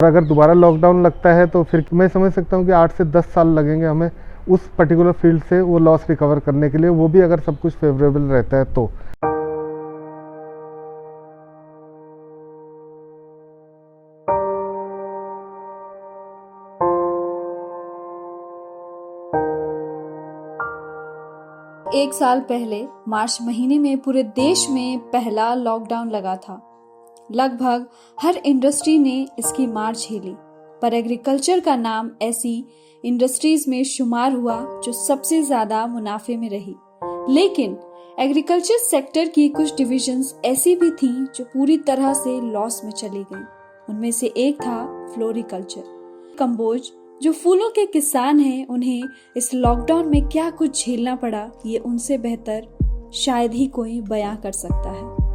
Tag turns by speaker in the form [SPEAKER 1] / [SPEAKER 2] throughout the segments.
[SPEAKER 1] और अगर दोबारा लॉकडाउन लगता है तो फिर मैं समझ सकता हूँ कि 8 से 10 साल लगेंगे हमें उस पर्टिकुलर फील्ड से वो लॉस रिकवर करने के लिए, वो भी अगर सब कुछ फेवरेबल रहता है तो।
[SPEAKER 2] एक साल पहले मार्च महीने में पूरे देश में पहला लॉकडाउन लगा था। लगभग हर इंडस्ट्री ने इसकी मार झेली, पर एग्रीकल्चर का नाम ऐसी इंडस्ट्रीज में शुमार हुआ जो सबसे ज्यादा मुनाफे में रही। लेकिन एग्रीकल्चर सेक्टर की कुछ डिविजन्स ऐसी भी थीं जो पूरी तरह से लॉस में चली गईं। उनमें से एक था फ्लोरिकल्चर। कंबोज जो फूलों के किसान हैं, उन्हें इस लॉकडाउन में क्या कुछ झेलना पड़ा, ये उनसे बेहतर शायद ही कोई बयां कर सकता है।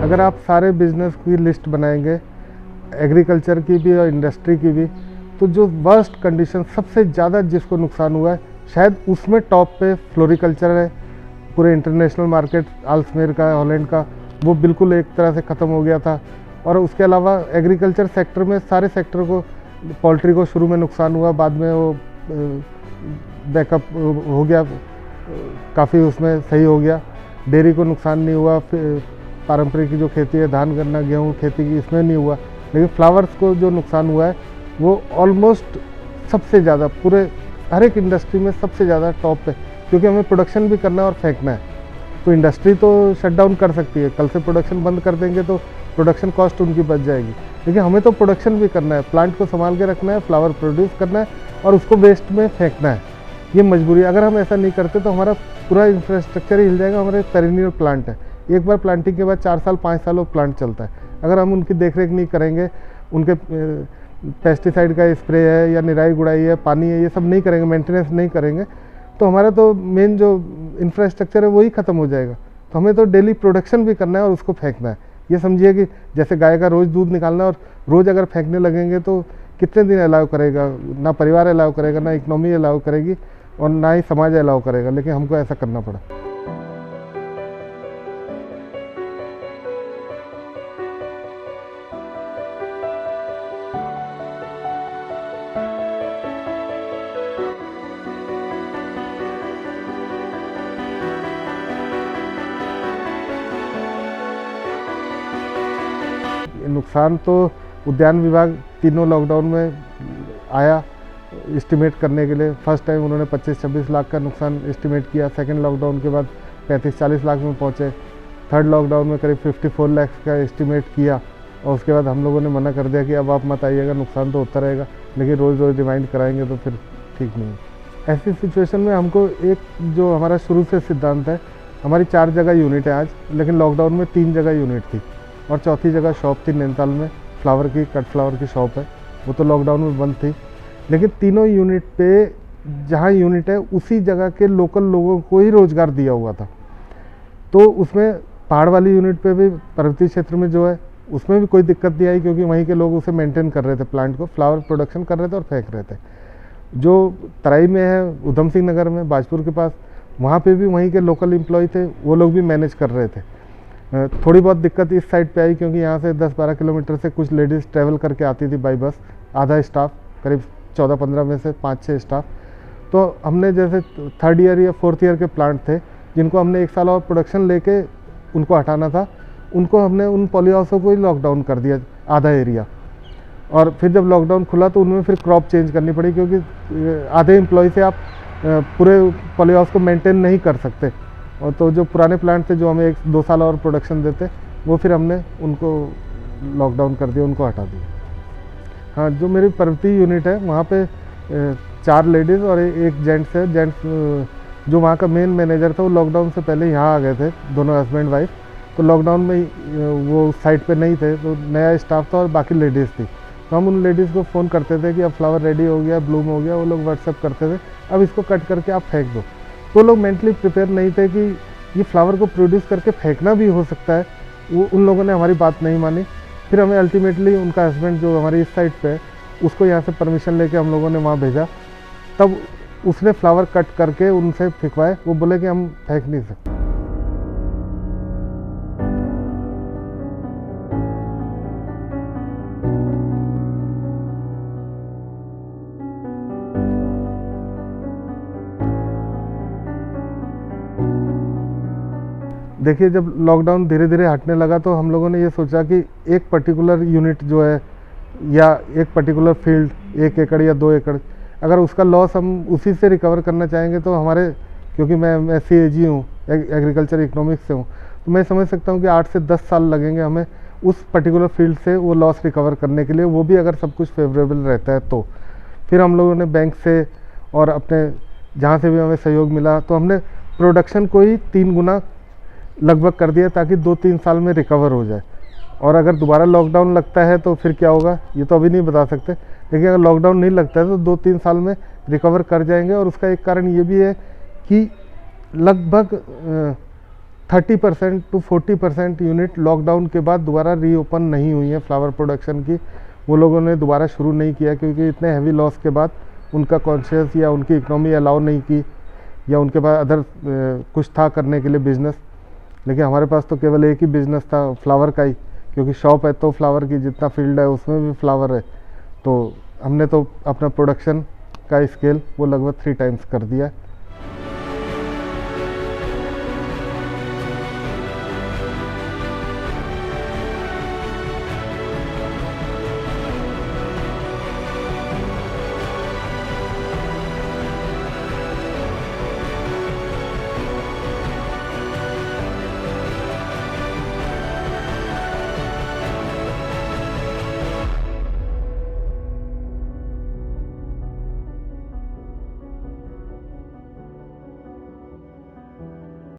[SPEAKER 1] अगर आप सारे बिजनेस की लिस्ट बनाएंगे, एग्रीकल्चर की भी और इंडस्ट्री की भी, तो जो वर्स्ट कंडीशन सबसे ज़्यादा जिसको नुकसान हुआ है, शायद उसमें टॉप पे फ्लोरिकल्चर है। पूरे इंटरनेशनल मार्केट आल्समेर का, हॉलैंड का, वो बिल्कुल एक तरह से ख़त्म हो गया था। और उसके अलावा एग्रीकल्चर सेक्टर में सारे सेक्टर को, पोल्ट्री को शुरू में नुकसान हुआ, बाद में वो बैकअप हो गया, काफ़ी उसमें सही हो गया। डेयरी को नुकसान नहीं हुआ, पारंपरिक की जो खेती है, धान गन्ना गेहूँ खेती की, इसमें नहीं हुआ। लेकिन फ्लावर्स को जो नुकसान हुआ है वो ऑलमोस्ट सबसे ज़्यादा, पूरे हर एक इंडस्ट्री में सबसे ज़्यादा टॉप पे, क्योंकि हमें प्रोडक्शन भी करना है और फेंकना है। तो इंडस्ट्री तो शट डाउन कर सकती है, कल से प्रोडक्शन बंद कर देंगे तो प्रोडक्शन कॉस्ट उनकी बच जाएगी, लेकिन हमें तो प्रोडक्शन भी करना है, प्लांट को संभाल के रखना है, फ्लावर प्रोड्यूस करना है और उसको वेस्ट में फेंकना है। ये मजबूरी, अगर हम ऐसा नहीं करते तो हमारा पूरा इंफ्रास्ट्रक्चर ही हिल जाएगा। हमारे पेरिनियल प्लांट है, एक बार प्लांटिंग के बाद 4 साल 5 साल वो प्लांट चलता है। अगर हम उनकी देखरेख नहीं करेंगे, उनके पेस्टिसाइड का स्प्रे है या निराई गुड़ाई है, पानी है, ये सब नहीं करेंगे, मेंटेनेंस नहीं करेंगे, तो हमारा तो मेन जो इंफ्रास्ट्रक्चर है वही ख़त्म हो जाएगा। तो हमें तो डेली प्रोडक्शन भी करना है और उसको फेंकना है। ये समझिए कि जैसे गाय का रोज़ दूध निकालना, और रोज़ अगर फेंकने लगेंगे तो कितने दिन अलाउ करेगा, ना परिवार अलाउ करेगा, ना इकनॉमी अलाउ करेगी और ना ही समाज अलाउ करेगा, लेकिन हमको ऐसा करना पड़ा। नुकसान तो उद्यान विभाग तीनों लॉकडाउन में आया एस्टिमेट करने के लिए। फर्स्ट टाइम उन्होंने 25-26 लाख का नुकसान एस्टिमेट किया, सेकंड लॉकडाउन के बाद 35-40 लाख में पहुंचे, थर्ड लॉकडाउन में करीब 54 लाख का एस्टिमेट किया, और उसके बाद हम लोगों ने मना कर दिया कि अब आप मत आइएगा, नुकसान तो होता रहेगा, लेकिन रोज़ रोज़ रिमाइंड कराएंगे तो फिर ठीक नहीं है। ऐसी सिचुएशन में हमको एक जो हमारा शुरू से सिद्धांत है, हमारी 4 जगह यूनिट है आज, लेकिन लॉकडाउन में 3 जगह यूनिट थी और चौथी जगह शॉप थी नैनीताल में, फ्लावर की, कट फ्लावर की शॉप है, वो तो लॉकडाउन में बंद थी। लेकिन तीनों यूनिट पे, जहाँ यूनिट है उसी जगह के लोकल लोगों को ही रोज़गार दिया हुआ था। तो उसमें पहाड़ वाली यूनिट पे भी, पर्वतीय क्षेत्र में जो है, उसमें भी कोई दिक्कत नहीं आई, क्योंकि वहीं के लोग उसे मेंटेन कर रहे थे, प्लांट को फ्लावर प्रोडक्शन कर रहे थे और फेंक रहे थे। जो तराई में है, उधम सिंह नगर में, बाजपुर के पास, वहाँ पे भी वहीं के लोकल एम्प्लॉय थे, वो लोग भी मैनेज कर रहे थे। थोड़ी बहुत दिक्कत इस साइड पे आई, क्योंकि यहाँ से 10-12 किलोमीटर से कुछ लेडीज़ ट्रैवल करके आती थी बाई बस, आधा स्टाफ, करीब 14-15 में से 5-6 स्टाफ। तो हमने जैसे 3rd ईयर या 4th ईयर के प्लांट थे, जिनको हमने 1 साल और प्रोडक्शन लेके उनको हटाना था, उनको हमने उन पॉली हाउसों को ही लॉकडाउन कर दिया, आधा एरिया। और फिर जब लॉकडाउन खुला तो उनमें फिर क्रॉप चेंज करनी पड़ी, क्योंकि आधे एम्प्लॉय से आप पूरे पॉली हाउस को मेंटेन नहीं कर सकते। और तो जो पुराने प्लांट थे, जो हमें 1-2 साल और प्रोडक्शन देते, वो फिर हमने उनको लॉकडाउन कर दिया, उनको हटा दिया। हाँ, जो मेरी पर्वतीय यूनिट है वहाँ पे 4 लेडीज़ और एक जेंट्स है। जो वहाँ का मेन मैनेजर था वो लॉकडाउन से पहले यहाँ आ गए थे, दोनों हस्बैंड वाइफ। तो लॉकडाउन में वो साइट पे नहीं थे, तो नया स्टाफ था और बाकी लेडीज़ थी, तो हम उन लेडीज़ को फ़ोन करते थे कि अब फ्लावर रेडी हो गया, ब्लूम हो गया, वो लोग व्हाट्सएप करते थे अब इसको कट करके आप फेंक दो। तो लोग मेंटली प्रिपेयर नहीं थे कि ये फ्लावर को प्रोड्यूस करके फेंकना भी हो सकता है। वो उन लोगों ने हमारी बात नहीं मानी। फिर हमें अल्टीमेटली उनका हस्बैंड जो हमारी इस साइड पे है उसको यहाँ से परमिशन लेके हम लोगों ने वहाँ भेजा, तब उसने फ्लावर कट करके उनसे फेंकवाए। वो बोले कि हम फेंक नहीं सकते। देखिए, जब लॉकडाउन धीरे धीरे हटने लगा तो हम लोगों ने ये सोचा कि एक पर्टिकुलर यूनिट जो है या एक पर्टिकुलर फील्ड 1 एकड़ या 2 एकड़, अगर उसका लॉस हम उसी से रिकवर करना चाहेंगे तो हमारे, क्योंकि मैं CAG हूँ, एग्रीकल्चर इकोनॉमिक्स से हूँ, तो मैं समझ सकता हूँ कि 8 से 10 साल लगेंगे हमें उस पर्टिकुलर फील्ड से वो लॉस रिकवर करने के लिए, वो भी अगर सब कुछ फेवरेबल रहता है तो। फिर हम लोगों ने बैंक से और अपने जहाँ से भी हमें सहयोग मिला तो हमने प्रोडक्शन को ही 3 गुना लगभग कर दिया ताकि 2-3 साल में रिकवर हो जाए। और अगर दोबारा लॉकडाउन लगता है तो फिर क्या होगा ये तो अभी नहीं बता सकते, लेकिन अगर लॉकडाउन नहीं लगता है तो 2-3 साल में रिकवर कर जाएंगे। और उसका एक कारण ये भी है कि लगभग 30% to 40% यूनिट लॉकडाउन के बाद दोबारा रीओपन नहीं हुई है फ्लावर प्रोडक्शन की। वो लोगों ने दोबारा शुरू नहीं किया क्योंकि इतने हैवी लॉस के बाद उनका कॉन्शियस या उनकी इकोनॉमी अलाउ नहीं की, या उनके पास अदर कुछ था करने के लिए बिजनेस। लेकिन हमारे पास तो केवल एक ही बिज़नेस था, फ्लावर का ही, क्योंकि शॉप है तो फ्लावर की, जितना फील्ड है उसमें भी फ्लावर है। तो हमने तो अपना प्रोडक्शन का स्केल वो लगभग 3 टाइम्स कर दिया।